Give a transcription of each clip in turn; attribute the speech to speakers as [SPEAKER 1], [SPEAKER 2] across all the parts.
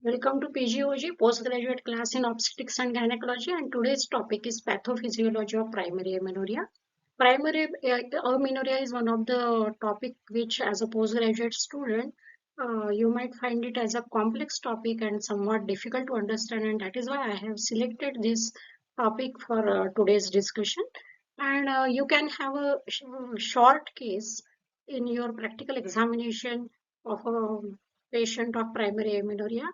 [SPEAKER 1] Welcome to PGOG, postgraduate class in Obstetrics and Gynecology, and today's topic is Pathophysiology of primary amenorrhea. Primary amenorrhea is one of the topic which, as a postgraduate student, you might find it as a complex topic and somewhat difficult to understand, and that is why I have selected this topic for today's discussion. And you can have a short case in your practical examination of a patient of primary amenorrhea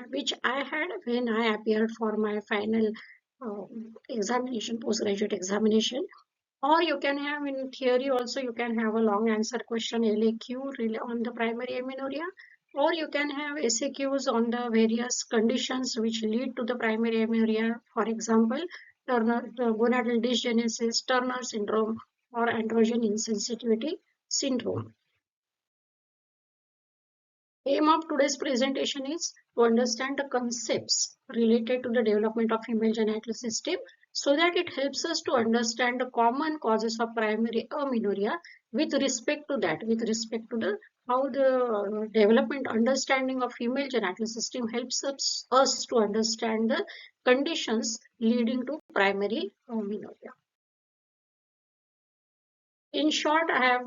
[SPEAKER 1] which I had when I appeared for my final examination, postgraduate examination. Or you can have in theory also, you can have a long answer question LAQ on the primary amenorrhea, or you can have SAQs on the various conditions which lead to the primary amenorrhea. For example, gonadal dysgenesis, Turner syndrome, or androgen insensitivity syndrome. Aim of today's presentation is to understand the concepts related to the development of female genital system so that it helps us to understand the common causes of primary amenorrhea with respect to the how the development understanding of female genital system helps us to understand the conditions leading to primary amenorrhea. In short, I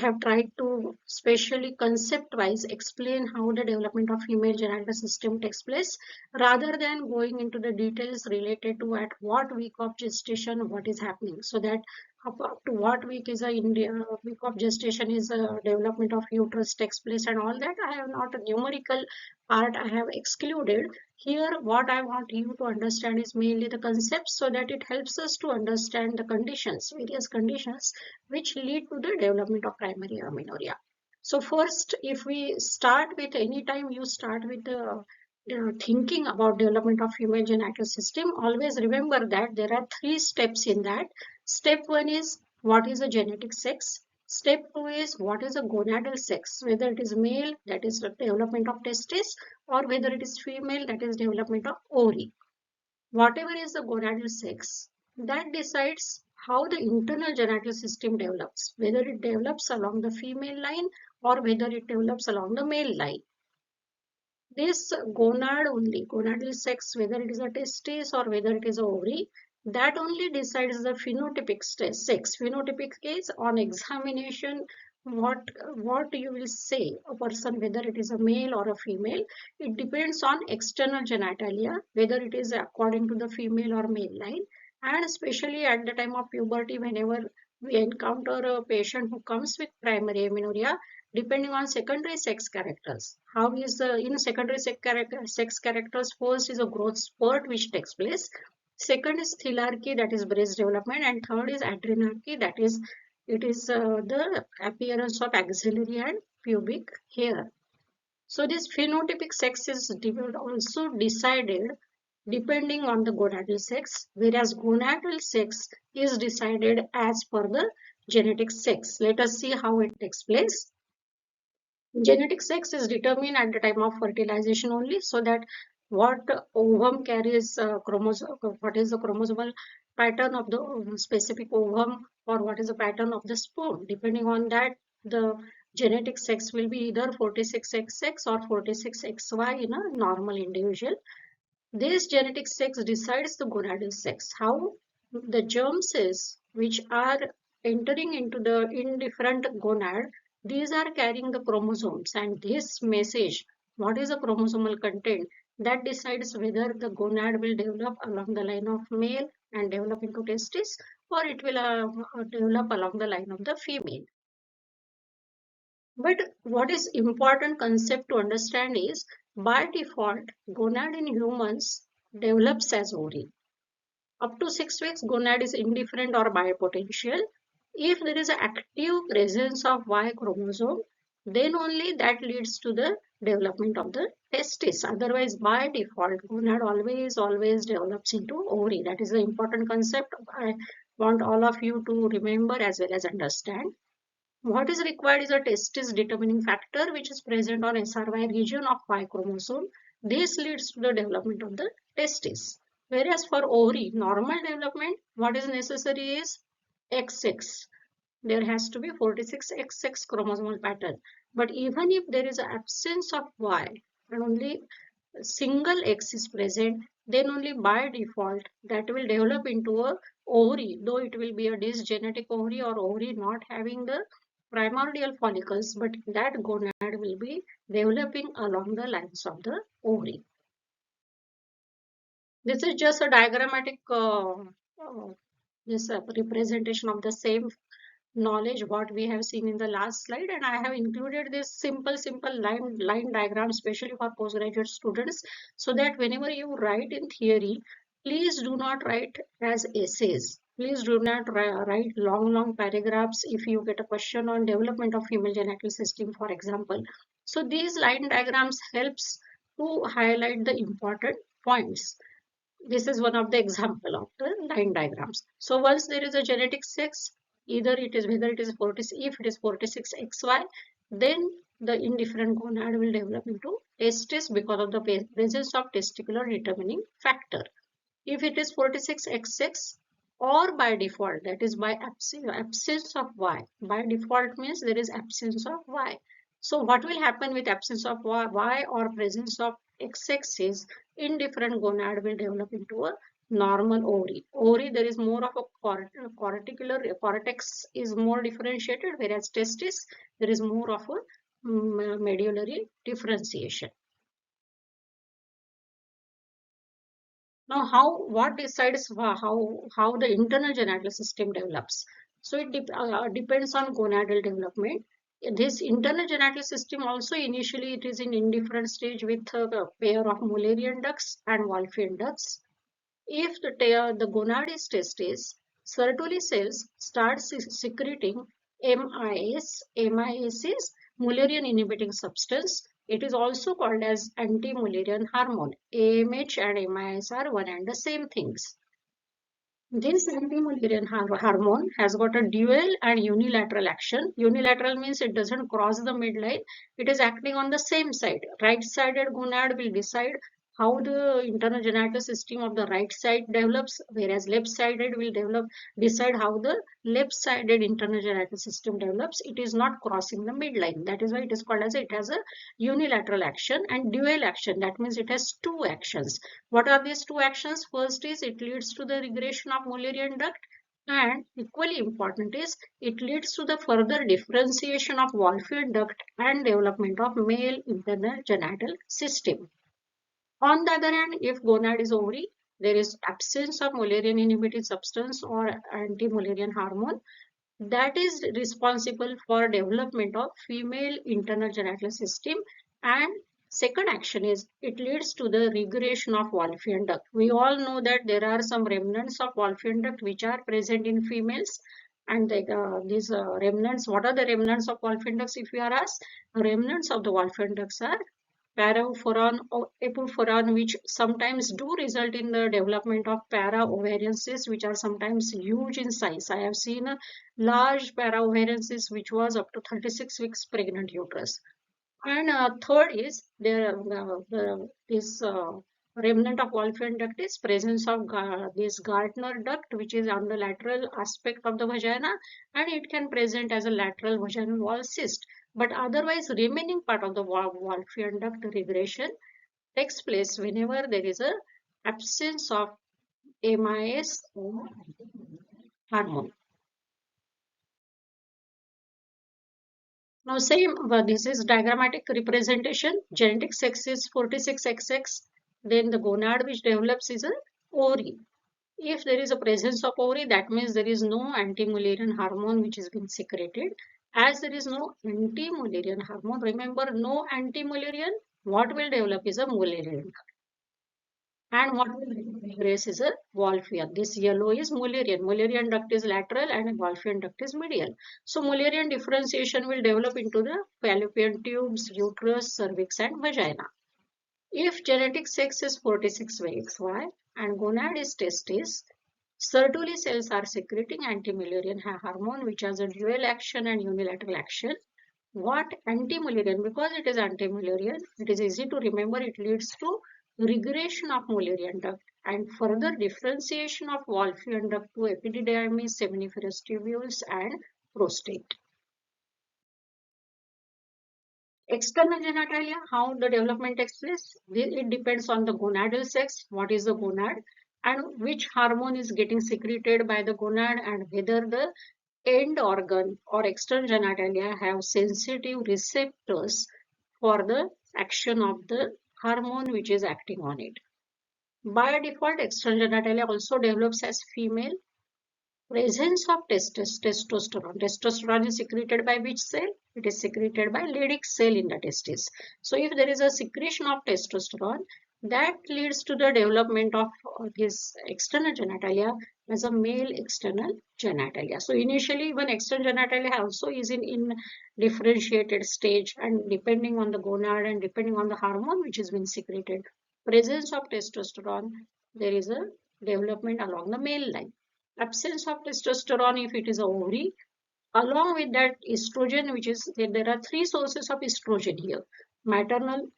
[SPEAKER 1] have tried to specially concept-wise explain how the development of female genital system takes place, rather than going into the details related to at what week of gestation what is happening. So that up to what week is a week of gestation is a development of uterus takes place and all that. I have not a numerical part I have excluded. Here, what I want you to understand is mainly the concepts so that it helps us to understand the conditions, various conditions which lead to the development of primary amenorrhea. So first, if we start with any time you start with the thinking about development of female genital system, always remember that there are three steps in that. Step one is what is a genetic sex. Step two is what is a gonadal sex, whether it is male, that is the development of testis, or whether it is female, that is development of ovary. Whatever is the gonadal sex, that decides how the internal genital system develops, whether it develops along the female line or whether it develops along the male line. This gonadal sex, whether it is a testis or whether it is a ovary, that only decides the phenotypic sex. Phenotypic is on examination what you will say a person whether it is a male or a female. It depends on external genitalia whether it is according to the female or male line, and especially at the time of puberty whenever we encounter a patient who comes with primary amenorrhea, depending on secondary sex characters. How is the in secondary sex characters? First is a growth spurt which takes place. Second is thelarchy, that is breast development, and third is adrenarchy, that is the appearance of axillary and pubic hair. So this phenotypic sex is also decided depending on the gonadal sex, whereas gonadal sex is decided as per the genetic sex. Let us see how it takes place. Genetic sex is determined at the time of fertilization only, so that what ovum carries chromosome, what is the chromosomal pattern of the specific ovum, or what is the pattern of the sperm. Depending on that, the genetic sex will be either 46XX or 46XY in a normal individual. This genetic sex decides the gonadal sex. How the germ cells which are entering into the indifferent gonad, these are carrying the chromosomes, and this message, what is the chromosomal content, that decides whether the gonad will develop along the line of male and develop into testis, or it will develop along the line of the female. But what is important concept to understand is, by default, gonad in humans develops as ovary. Up to 6 weeks, gonad is indifferent or bipotential. If there is an active presence of Y chromosome, then only that leads to the development of the testis. Otherwise, by default, gonad always develops into ovary. That is the important concept I want all of you to remember as well as understand. What is required is a testis determining factor which is present on SRY region of Y chromosome. This leads to the development of the testis. Whereas for ovary, normal development, what is necessary is XX. There has to be 46XX chromosomal pattern. But even if there is an absence of Y and only single X is present, then only by default that will develop into a ovary, though it will be a dysgenetic ovary or ovary not having the primordial follicles, but that gonad will be developing along the lines of the ovary. This is just a diagrammatic this representation of the same knowledge what we have seen in the last slide, and I have included this simple line diagram especially for postgraduate students, so that whenever you write in theory, please do not write as essays. Please do not write long paragraphs if you get a question on development of female genital system, for example. So these line diagrams helps to highlight the important points. This is one of the example of the line diagrams. So once there is a genetic sex, either it is whether it is 46, if it is 46XY, then the indifferent gonad will develop into testis because of the presence of testicular determining factor. If it is 46XX, or by default, that is by absence of Y. By default means there is absence of Y. So what will happen with absence of Y or presence of XX is indifferent gonad will develop into a normal ovary. Ovary, there is more of a cortex is more differentiated, whereas testis, there is more of a medullary differentiation. Now, what decides how the internal genital system develops? So it depends on gonadal development. This internal genital system also initially it is in indifferent stage with a pair of Mullerian ducts and Wolffian ducts. If the gonad is testis, Sertoli cells start secreting MIS. MIS is Mullerian inhibiting substance. It is also called as anti-Mullerian hormone. AMH and MIS are one and the same things. This anti-Mullerian hormone has got a dual and unilateral action. Unilateral means it doesn't cross the midline. It is acting on the same side. Right-sided gonad will decide how the internal genital system of the right side develops, whereas left-sided will decide how the left-sided internal genital system develops. It is not crossing the midline. That is why it is called as it has a unilateral action and dual action. That means it has two actions. What are these two actions? First is it leads to the regression of Mullerian duct, and equally important is it leads to the further differentiation of Wolffian duct and development of male internal genital system. On the other hand, if gonad is ovary, there is absence of Mullerian inhibiting substance or anti-Mullerian hormone that is responsible for development of female internal genital system, and second action is it leads to the regression of Wolffian duct. We all know that there are some remnants of Wolffian duct which are present in females, and these remnants, what are the remnants of Wolffian ducts if you are asked? Remnants of the Wolffian ducts are parophoron or epiphoron, which sometimes do result in the development of para-ovarian cysts, which are sometimes huge in size. I have seen a large para-ovarian cyst which was up to 36 weeks pregnant uterus. And third is this remnant of Wolffian duct is presence of this Gartner duct, which is on the lateral aspect of the vagina, and it can present as a lateral vaginal wall cyst. But otherwise, remaining part of the Wolffian duct regression takes place whenever there is a absence of MIS hormone. Now same, this is diagrammatic representation. Genetic sex is 46XX. Then the gonad which develops is a ovary. If there is a presence of ovary, that means there is no anti-Mullerian hormone which is being secreted. As there is no anti-Mullerian hormone, remember no anti-Mullerian, what will develop is a Mullerian. And what will regress is a Wolffian. This yellow is Mullerian. Mullerian duct is lateral and Wolffian duct is medial. So Mullerian differentiation will develop into the fallopian tubes, uterus, cervix and vagina. If genetic sex is 46XY and gonad is testis, Sertoli cells are secreting anti-Mullerian hormone which has a dual action and unilateral action. What anti-Mullerian? Because it is anti-Mullerian, it is easy to remember. It leads to regression of Mullerian duct and further differentiation of Wolffian duct to epididymis, seminiferous tubules and prostate. External genitalia, how the development takes place, it depends on the gonadal sex, what is the gonad, and which hormone is getting secreted by the gonad, and whether the end organ or external genitalia have sensitive receptors for the action of the hormone which is acting on it. By default, external genitalia also develops as female. Presence of testosterone. Testosterone is secreted by which cell? It is secreted by Leydig cell in the testis. So if there is a secretion of testosterone, that leads to the development of this external genitalia as a male external genitalia. So initially, even external genitalia also is in differentiated stage, and depending on the gonad and depending on the hormone which is being secreted. Presence of testosterone, there is a development along the male line. Absence of testosterone if it is a ovary, along with that estrogen, which is there are three sources of estrogen here: maternal,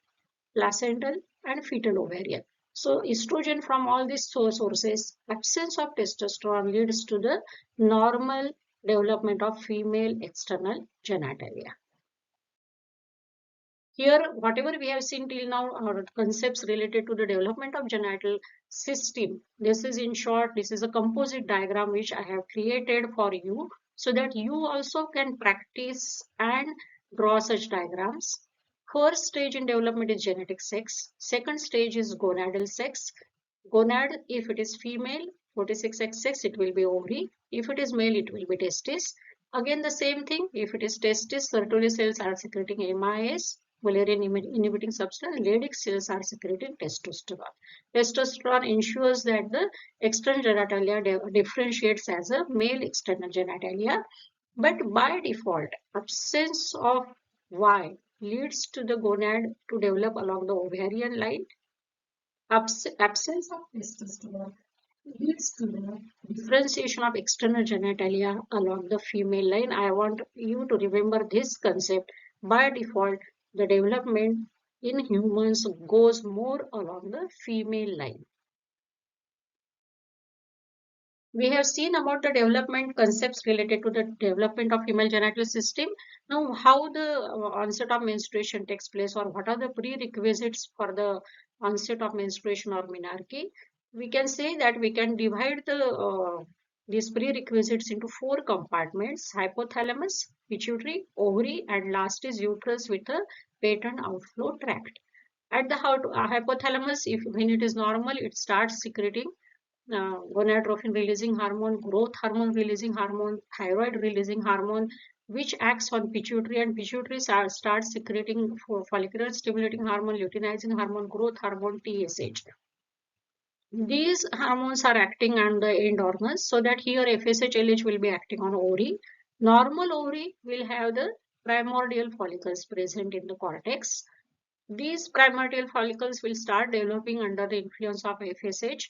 [SPEAKER 1] placental, and fetal ovarian. So estrogen from all these sources, absence of testosterone leads to the normal development of female external genitalia. Here, whatever we have seen till now are concepts related to the development of genital system. This is in short, this is a composite diagram which I have created for you so that you also can practice and draw such diagrams. First stage in development is genetic sex. Second stage is gonadal sex. Gonad, if it is female, 46XX, it will be ovary. If it is male, it will be testis. Again, the same thing. If it is testis, Sertoli cells are secreting MIS, Mullerian inhibiting substance. Leydig cells are secreting testosterone. Testosterone ensures that the external genitalia differentiates as a male external genitalia. But by default, absence of Y leads to the gonad to develop along the ovarian line. Absence of testosterone leads to the differentiation of external genitalia along the female line. I want you to remember this concept. By default, the development in humans goes more along the female line. We have seen about the development concepts related to the development of female genital system. Now, how the onset of menstruation takes place, or what are the prerequisites for the onset of menstruation or menarche? We can say that we can divide these prerequisites into four compartments: hypothalamus, pituitary, ovary, and last is uterus with a patent outflow tract. At the hypothalamus, if when it is normal, it starts secreting gonadotropin releasing hormone, growth hormone releasing hormone, thyroid releasing hormone, which acts on pituitary, and pituitary starts secreting follicular stimulating hormone, luteinizing hormone, growth hormone, TSH. These hormones are acting on the end organs, so that here FSH LH will be acting on ovary. Normal ovary will have the primordial follicles present in the cortex. These primordial follicles will start developing under the influence of FSH,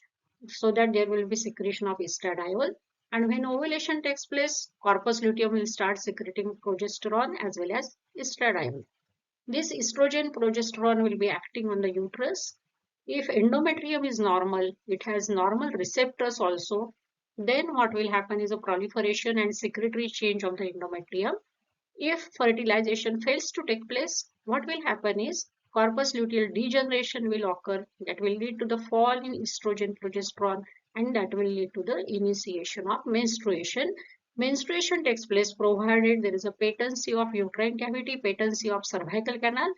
[SPEAKER 1] so that there will be secretion of estradiol. And when ovulation takes place, corpus luteum will start secreting progesterone as well as estradiol. This estrogen progesterone will be acting on the uterus. If endometrium is normal, it has normal receptors also, then what will happen is a proliferation and secretory change of the endometrium. If fertilization fails to take place, what will happen is corpus luteal degeneration will occur, that will lead to the fall in estrogen progesterone, and that will lead to the initiation of menstruation. Menstruation takes place provided there is a patency of uterine cavity, patency of cervical canal,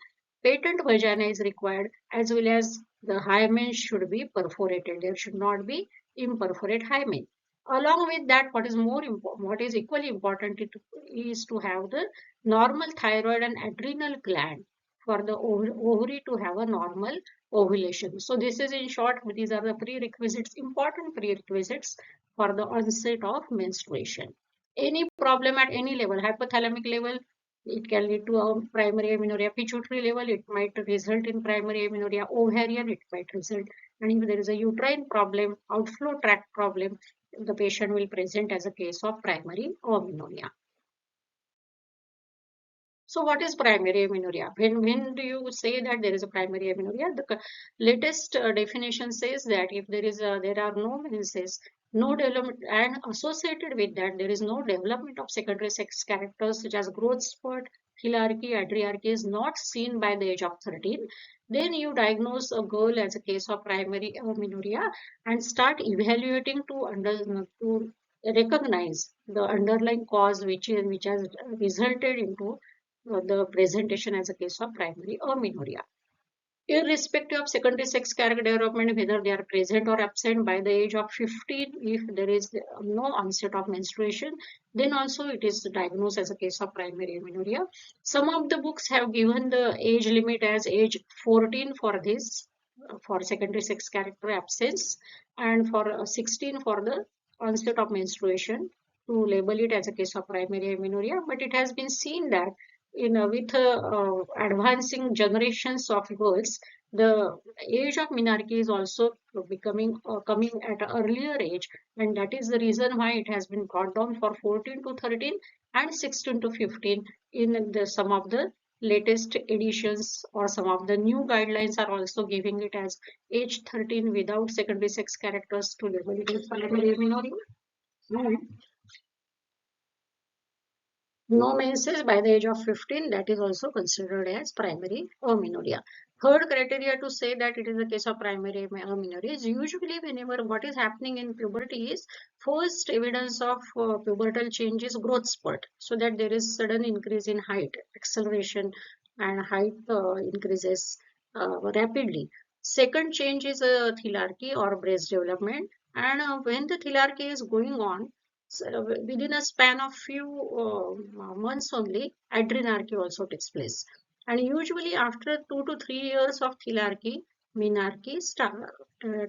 [SPEAKER 1] patent vagina is required, as well as the hymen should be perforated. There should not be imperforate hymen. Along with that, what is more important, what is equally important is to have the normal thyroid and adrenal gland for the ovary to have a normal ovulation. So this is in short, these are the prerequisites, important prerequisites for the onset of menstruation. Any problem at any level, hypothalamic level, it can lead to a primary amenorrhea. Pituitary level, it might result in primary amenorrhea. Ovarian, it might result. And if there is a uterine problem, outflow tract problem, the patient will present as a case of primary amenorrhea. So what is primary amenorrhea? When do you say that there is a primary amenorrhea? The latest definition says that if there are no menses, no development, and associated with that there is no development of secondary sex characters such as growth spurt, thelarchy, adriarchy is not seen by the age of 13, then you diagnose a girl as a case of primary amenorrhea and start evaluating to recognize the underlying cause which has resulted into the presentation as a case of primary amenorrhea. Irrespective of secondary sex character development, whether they are present or absent by the age of 15, if there is no onset of menstruation, then also it is diagnosed as a case of primary amenorrhea. Some of the books have given the age limit as age 14 for this, for secondary sex character absence, and for 16 for the onset of menstruation, to label it as a case of primary amenorrhea. But it has been seen that with advancing generations of girls, the age of menarche is also becoming coming at an earlier age, and that is the reason why it has been brought down for 14 to 13 and 16 to 15 in some of the latest editions, or some of the new guidelines are also giving it as age 13 without secondary sex characters to label it as primary amenorrhea. No menses by the age of 15, that is also considered as primary amenorrhea. Third criteria to say that it is a case of primary amenorrhea is usually whenever what is happening in puberty is first evidence of pubertal change is growth spurt, so that there is sudden increase in height, acceleration, and height increases rapidly. Second change is a thelarchy or breast development, and when the thelarchy is going on, so within a span of few months only, adrenarche also takes place. And usually after 2 to 3 years of thelarchy, menarche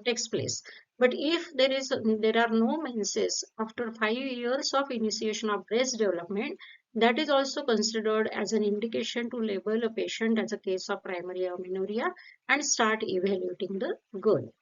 [SPEAKER 1] takes place. But if there are no menses after 5 years of initiation of breast development, that is also considered as an indication to label a patient as a case of primary amenorrhea and start evaluating the girl.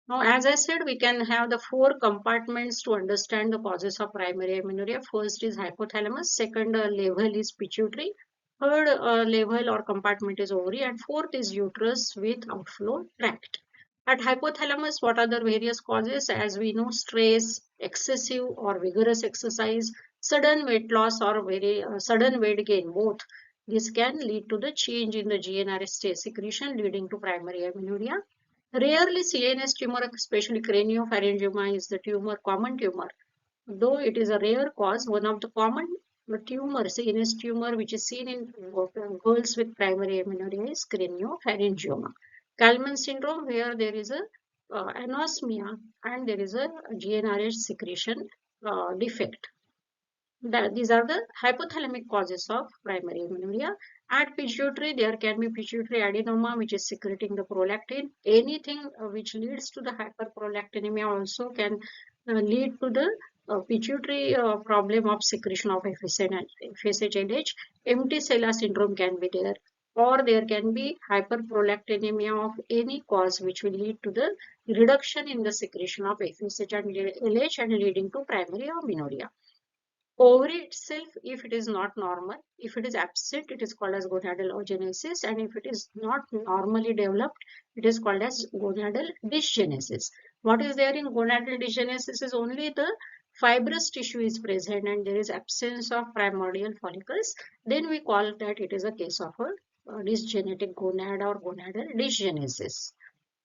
[SPEAKER 1] Now, as I said, we can have the 4 compartments to understand the causes of primary amenorrhea. First is hypothalamus, second level is pituitary, third level or compartment is ovary, and fourth is uterus with outflow tract. At hypothalamus, what are the various causes? As we know, stress, excessive or vigorous exercise, sudden weight loss or very sudden weight gain, both. This can lead to the change in the GnRH secretion, leading to primary amenorrhea. Rarely CNS tumor, especially craniopharyngioma, is the common tumor. Though it is a rare cause, one of the common tumors, CNS tumor, which is seen in girls with primary amenorrhea is craniopharyngioma. Kalman syndrome, where there is a anosmia and there is a GnRH secretion defect. These are the hypothalamic causes of primary amenorrhea. At pituitary, there can be pituitary adenoma, which is secreting the prolactin. Anything which leads to the hyperprolactinemia also can lead to the pituitary problem of secretion of FSH. Empty sella syndrome can be there, or there can be hyperprolactinemia of any cause which will lead to the reduction in the secretion of FSH and LH and leading to primary amenorrhea. Ovary itself, if it is not normal, if it is absent, it is called as gonadal oogenesis, and if it is not normally developed, it is called as gonadal dysgenesis. What is there in gonadal dysgenesis is only the fibrous tissue is present and there is absence of primordial follicles. Then we call that it is a case of a dysgenetic gonad or gonadal dysgenesis.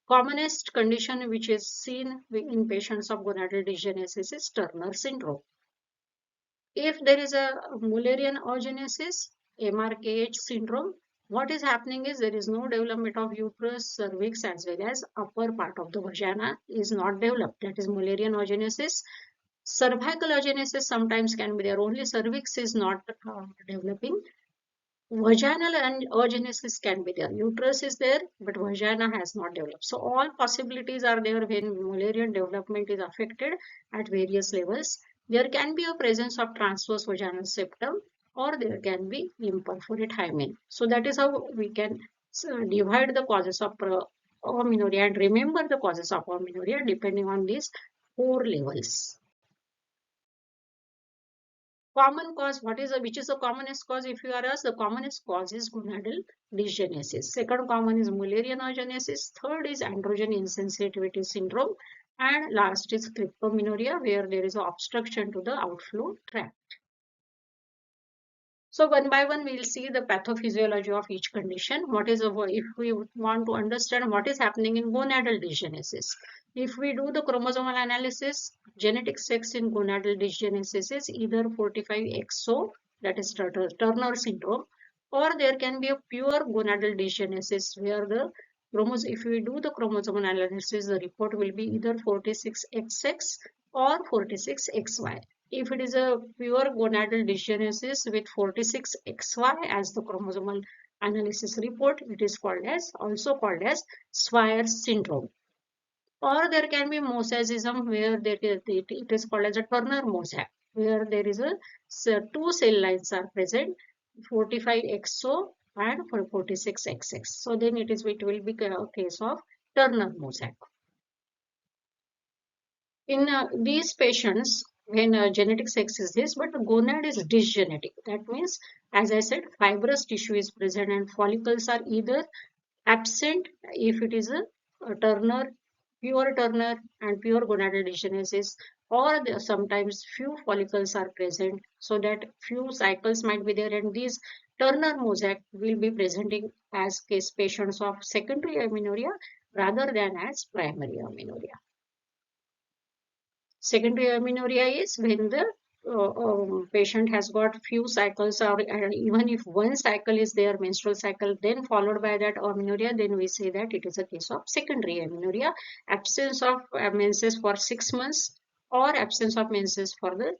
[SPEAKER 1] Commonest condition which is seen in patients of gonadal dysgenesis is Turner syndrome. If there is a Mullerian oogenesis, MRKH syndrome, what is happening is there is no development of uterus, cervix, as well as upper part of the vagina is not developed. That is Mullerian oogenesis. Cervical oogenesis sometimes can be there, only cervix is not developing. Vaginal and oogenesis can be there. Uterus is there, but vagina has not developed. So all possibilities are there when Mullerian development is affected at various levels. There can be a presence of transverse vaginal septum, or there can be imperforate hymen. So that is how we can divide the causes of amenorrhea and remember the causes of amenorrhea depending on these 4 levels. Common cause, which is the commonest cause? If you are asked, the commonest cause is gonadal dysgenesis. Second common is Mullerian oogenesis. Third is androgen insensitivity syndrome. And last is cryptomenorrhea, where there is an obstruction to the outflow tract. So one by one, we'll see the pathophysiology of each condition. What is if we want to understand what is happening in gonadal dysgenesis. If we do the chromosomal analysis, genetic sex in gonadal dysgenesis is either 45XO, that is Turner syndrome, or there can be a pure gonadal dysgenesis where the chromosome, if we do the chromosomal analysis, the report will be either 46XX or 46XY. If it is a pure gonadal dysgenesis with 46XY as the chromosomal analysis report, it is also called as Swyer syndrome. Or there can be mosaicism where it is called as a Turner mosaic, where there is two cell lines are present, 45XO and 46XX. So then it will be a case of Turner mosaic. In these patients, when genetic sex is this, but the gonad is dysgenetic. That means, as I said, fibrous tissue is present and follicles are either absent if it is a Turner, pure Turner and pure gonadal dysgenesis, or sometimes few follicles are present, so that few cycles might be there, and these Turner mosaic will be presenting as case patients of secondary amenorrhea rather than as primary amenorrhea. Secondary amenorrhea is when the patient has got few cycles, or even if one cycle is there, menstrual cycle, then followed by that amenorrhea, then we say that it is a case of secondary amenorrhea. Absence of menses for 6 months or absence of menses for the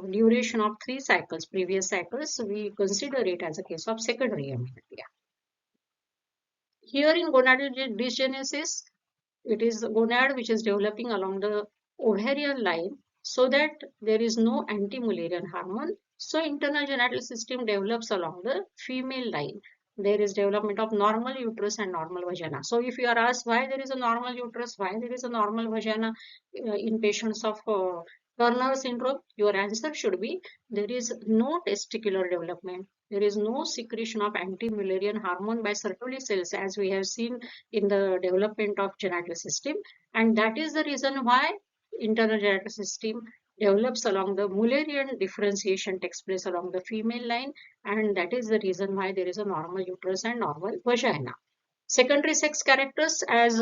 [SPEAKER 1] duration of 3 cycles, previous cycles, we consider it as a case of secondary amenorrhea. Here in gonadal dysgenesis, it is the gonad which is developing along the ovarian line, so that there is no anti-Mullerian hormone. So internal genital system develops along the female line. There is development of normal uterus and normal vagina. So if you are asked why there is a normal uterus, why there is a normal vagina in patients of Turner syndrome, your answer should be there is no testicular development. There is no secretion of anti-Mullerian hormone by Sertoli cells, as we have seen in the development of genital system, and that is the reason why internal genital system develops along the Mullerian differentiation takes place along the female line, and that is the reason why there is a normal uterus and normal vagina. Secondary sex characters, as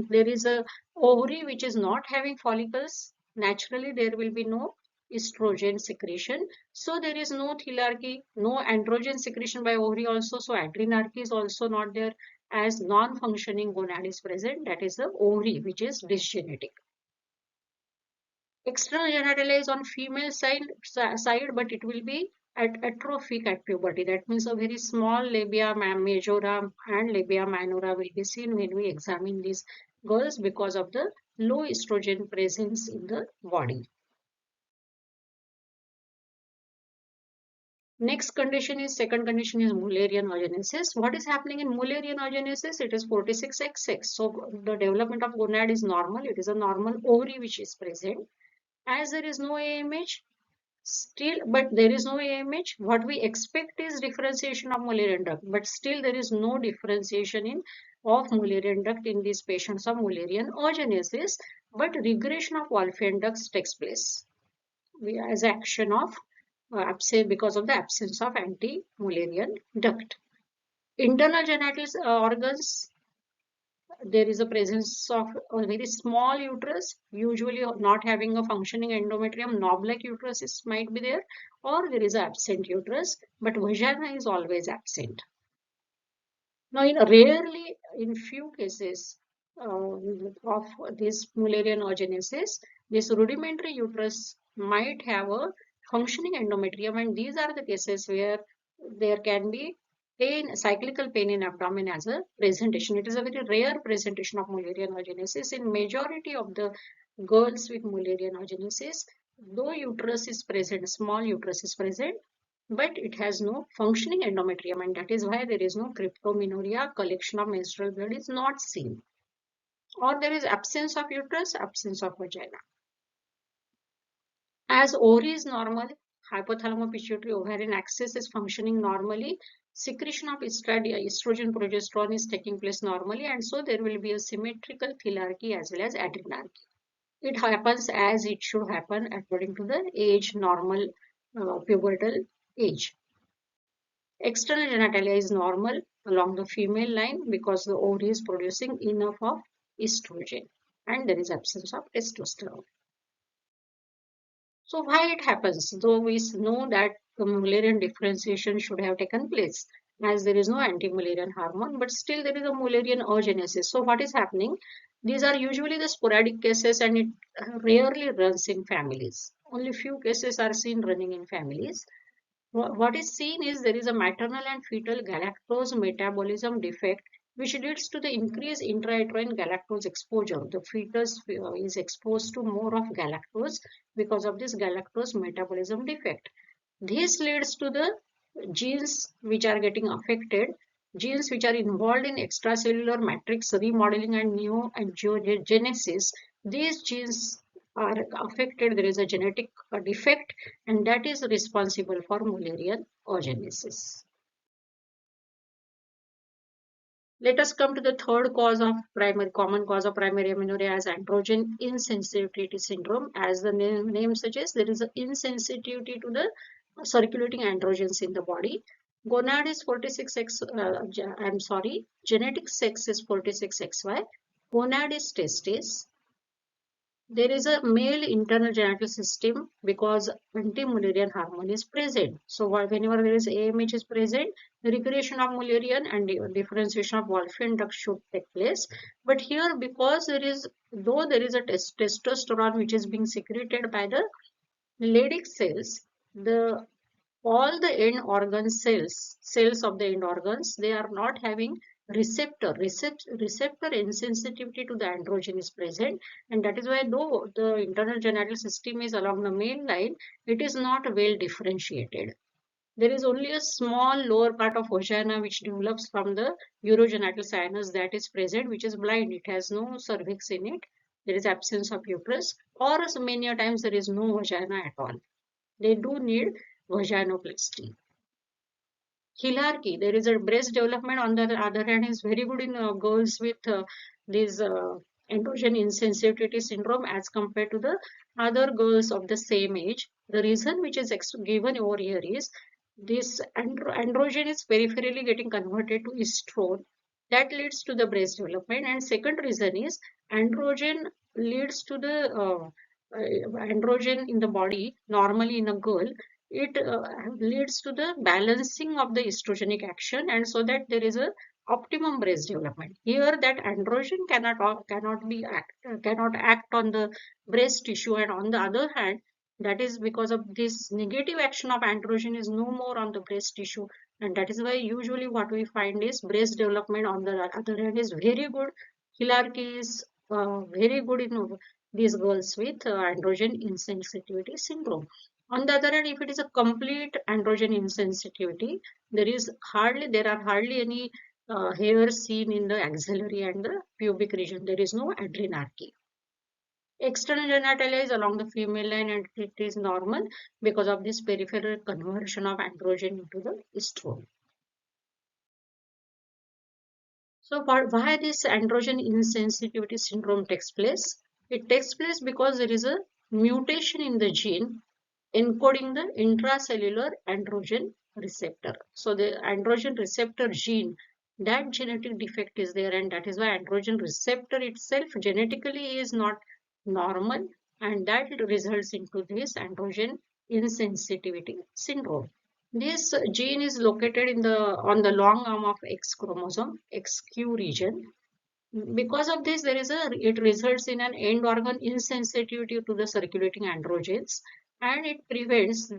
[SPEAKER 1] there is a ovary which is not having follicles, naturally there will be no estrogen secretion. So there is no thelarchy, no androgen secretion by ovary also. So adrenarche is also not there, as non-functioning gonad is present. That is the ovary which is dysgenetic. External genitalia is on female side, but it will be atrophic at puberty. That means a very small labia majora and labia minora will be seen when we examine these girls because of the low estrogen presence in the body. Next condition is, second condition is Mullerian agenesis. What is happening in Mullerian agenesis? It is 46XX. So the development of gonad is normal. It is a normal ovary which is present. As there is no AMH, but there is no AMH, what we expect is differentiation of Mullerian duct, but still there is no differentiation of Mullerian duct in these patients of Mullerian agenesis, but regression of Wolffian ducts takes place as action of because of the absence of anti-Mullerian duct. Internal genital organs, there is a presence of a very small uterus, usually not having a functioning endometrium. Knob-like uterus might be there, or there is an absent uterus, but vagina is always absent. Now, in few cases of this Mullerian agenesis, this rudimentary uterus might have a functioning endometrium, and these are the cases where there can be pain, cyclical pain in abdomen as a presentation. It is a very rare presentation of Mullerian agenesis. In majority of the girls with Mullerian agenesis, though uterus is present, small uterus is present, but it has no functioning endometrium, and that is why there is no cryptomenorrhea, collection of menstrual blood is not seen. Or there is absence of uterus, absence of vagina. As ovary is normal, hypothalamo-pituitary ovarian axis is functioning normally, secretion of estrogen, progesterone is taking place normally, and so there will be a symmetrical thelarchy as well as adrenarchy. It happens as it should happen according to the age, normal pubertal age. External genitalia is normal along the female line because the ovary is producing enough of estrogen and there is absence of testosterone. So why it happens? Though we know that the Mullerian differentiation should have taken place as there is no anti-Mullerian hormone, but still there is a Mullerian oogenesis. So what is happening? These are usually the sporadic cases and it rarely runs in families. Only few cases are seen running in families. What is seen is there is a maternal and fetal galactose metabolism defect which leads to the increased intrauterine galactose exposure. The fetus is exposed to more of galactose because of this galactose metabolism defect. This leads to the genes which are getting affected, genes which are involved in extracellular matrix remodeling and neoangiogenesis. These genes are affected. There is a genetic defect, and that is responsible for Mullerian oogenesis. Let us come to the third cause of common cause of primary amenorrhea as androgen insensitivity syndrome. As the name suggests, there is an insensitivity to the circulating androgens in the body. Gonad is 46X, genetic sex is 46XY. Gonad is testis. There is a male internal genital system because anti-Mullerian hormone is present. So whenever there is AMH is present, the recreation of Mullerian and differentiation of Wolffian duct should take place. But here, because though there is a testosterone which is being secreted by the Leydig cells, all the end organ cells of the end organs, they are not having receptor insensitivity to the androgen is present, and that is why though the internal genital system is along the main line, it is not well differentiated. There is only a small lower part of vagina which develops from the urogenital sinus that is present, which is blind. It has no cervix in it. There is absence of uterus, or many times there is no vagina at all. They do need vaginoplasty. Hilarchy, there is a breast development on the other hand is very good in girls with this androgen insensitivity syndrome as compared to the other girls of the same age. The reason which is given over here is this androgen is peripherally getting converted to estrone. That leads to the breast development, and second reason is androgen leads to the androgen in the body normally in a girl, it leads to the balancing of the estrogenic action, and so that there is a optimum breast development. Here that androgen cannot act on the breast tissue, and on the other hand, that is because of this negative action of androgen is no more on the breast tissue, and that is why usually what we find is breast development on the other hand is very good. Hilarchy is very good in these girls with androgen insensitivity syndrome. On the other hand, if it is a complete androgen insensitivity, there are hardly any hairs seen in the axillary and the pubic region. There is no adrenarchy. External genitalia is along the female line and it is normal because of this peripheral conversion of androgen into the estrone. So why this androgen insensitivity syndrome takes place? It takes place because there is a mutation in the gene encoding the intracellular androgen receptor. So the androgen receptor gene, that genetic defect is there, and that is why androgen receptor itself genetically is not normal, and that results into this androgen insensitivity syndrome. This gene is located on the long arm of X chromosome, XQ region. Because of this, it results in an end organ insensitivity to the circulating androgens, and it prevents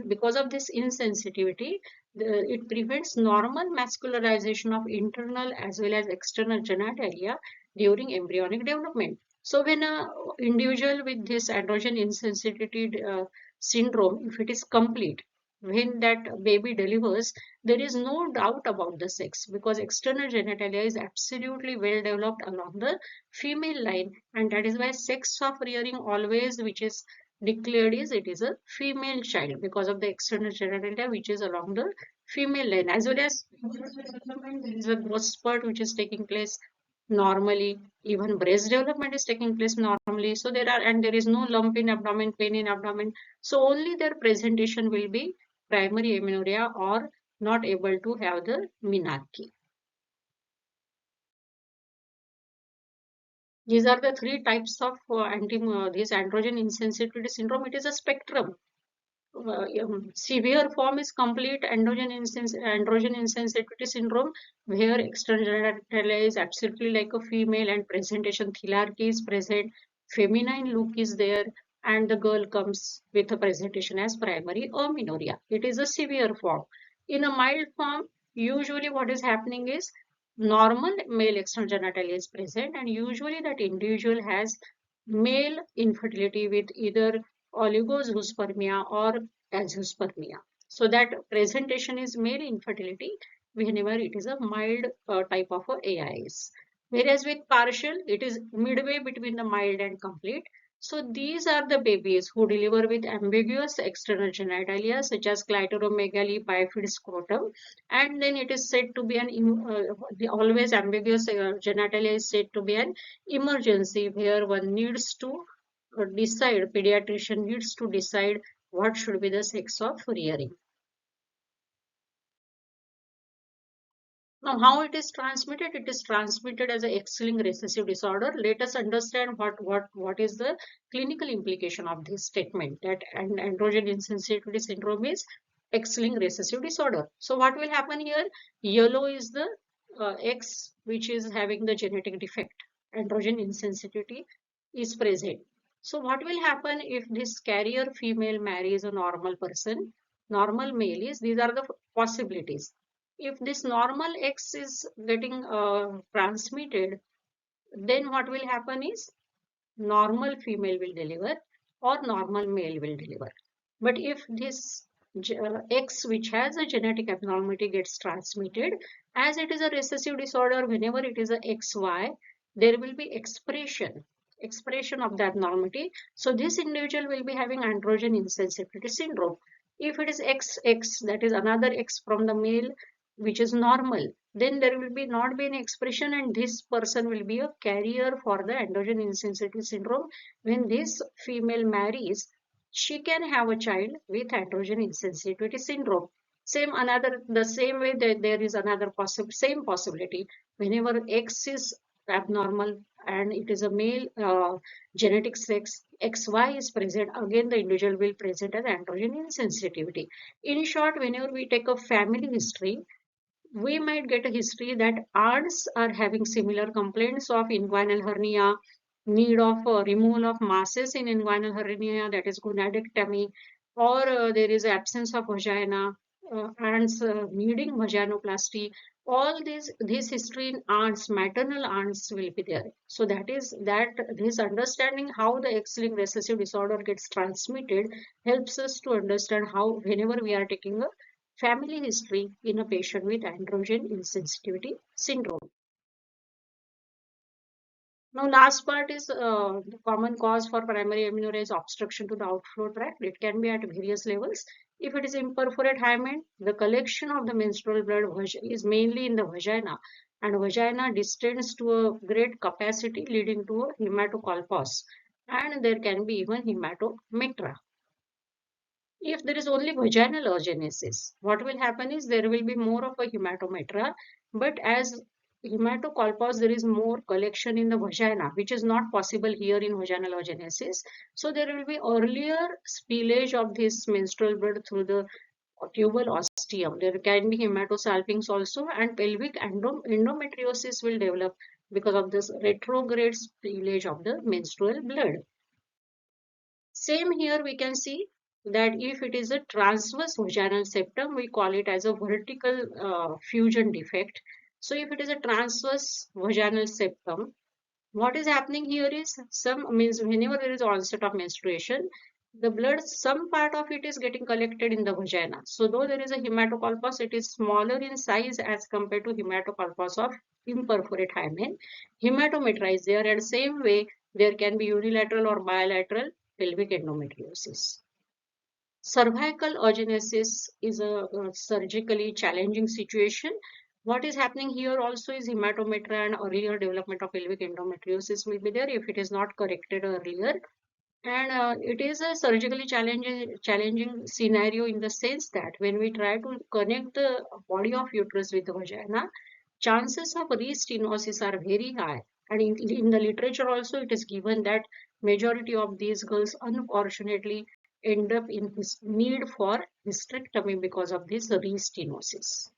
[SPEAKER 1] because of this insensitivity, it prevents normal mascularization of internal as well as external genitalia during embryonic development. So when a individual with this androgen insensitivity syndrome, if it is complete, when that baby delivers, there is no doubt about the sex because external genitalia is absolutely well developed along the female line, and that is why sex of rearing always, which is declared is it is a female child because of the external genitalia which is along the female line, as well as there is a growth spurt which is taking place normally. Even breast development is taking place normally. So there is no lump in abdomen, pain in abdomen. So only their presentation will be primary amenorrhea or not able to have the menarche. These are the three types of this androgen insensitivity syndrome. It is a spectrum. Severe form is complete androgen insensitivity syndrome, where external genitalia is absolutely like a female and presentation thelarche is present, feminine look is there, and the girl comes with a presentation as primary amenorrhea. It is a severe form. In a mild form, usually what is happening is normal male external genitalia is present, and usually that individual has male infertility with either oligozoospermia or azoospermia. So that presentation is male infertility whenever it is a mild type of AIS. Whereas with partial, it is midway between the mild and complete. So these are the babies who deliver with ambiguous external genitalia such as clitoromegaly, bifid scrotum, and then it is said to be the always ambiguous genitalia is said to be an emergency where one needs to decide, pediatrician needs to decide what should be the sex of rearing. Now, how it is transmitted? It is transmitted as a X-linked recessive disorder. Let us understand what is the clinical implication of this statement that androgen insensitivity syndrome is X-linked recessive disorder. So what will happen here? Yellow is the X which is having the genetic defect. Androgen insensitivity is present. So what will happen if this carrier female marries a normal person? Normal male is, these are the possibilities. If this normal X is getting transmitted, then what will happen is normal female will deliver or normal male will deliver. But if this X which has a genetic abnormality gets transmitted, as it is a recessive disorder, whenever it is a XY, there will be expression of the abnormality. So this individual will be having androgen insensitivity syndrome. If it is XX, that is another X from the male which is normal, then there will be not be any expression, and this person will be a carrier for the androgen insensitivity syndrome. When this female marries, she can have a child with androgen insensitivity syndrome. The same way that there is another same possibility. Whenever X is abnormal and it is a male genetic sex, XY is present, again the individual will present as androgen insensitivity. In short, whenever we take a family history, we might get a history that aunts are having similar complaints of inguinal hernia, need of removal of masses in inguinal hernia, that is gonadectomy, or there is absence of vagina, aunts needing vaginoplasty. All this history in aunts, maternal aunts will be there. So this understanding how the X-linked recessive disorder gets transmitted helps us to understand how whenever we are taking a family history in a patient with androgen insensitivity syndrome. Now, last part is the common cause for primary amenorrhea is obstruction to the outflow tract. It can be at various levels. If it is imperforate hymen, the collection of the menstrual blood is mainly in the vagina, and vagina distends to a great capacity leading to a hematocolpos, and there can be even hematometra. If there is only vaginal oogenesis, what will happen is there will be more of a hematometra, but as hematocolpos, there is more collection in the vagina, which is not possible here in vaginal oogenesis. So there will be earlier spillage of this menstrual blood through the tubal ostium. There can be hematosalpinx also, and pelvic endometriosis will develop because of this retrograde spillage of the menstrual blood. Same here we can see that if it is a transverse vaginal septum, we call it as a vertical fusion defect. So if it is a transverse vaginal septum, what is happening here is means whenever there is onset of menstruation, the blood, some part of it is getting collected in the vagina. So though there is a hematocolpos, it is smaller in size as compared to hematocolpos of imperforate hymen. Hematometra is there, and same way there can be unilateral or bilateral pelvic endometriosis. Cervical agenesis is a surgically challenging situation. What is happening here also is hematometra and earlier development of pelvic endometriosis will be there if it is not corrected earlier. And it is a surgically challenging scenario in the sense that when we try to connect the body of uterus with the vagina, chances of restenosis are very high. And in the literature also it is given that majority of these girls unfortunately end up in this need for hysterectomy because of this restenosis.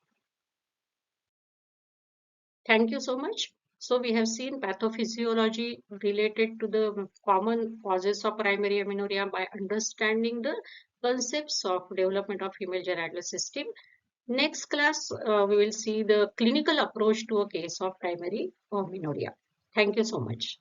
[SPEAKER 1] Thank you so much. So we have seen pathophysiology related to the common causes of primary amenorrhea by understanding the concepts of development of female genital system. Next class, we will see the clinical approach to a case of primary amenorrhea. Thank you so much.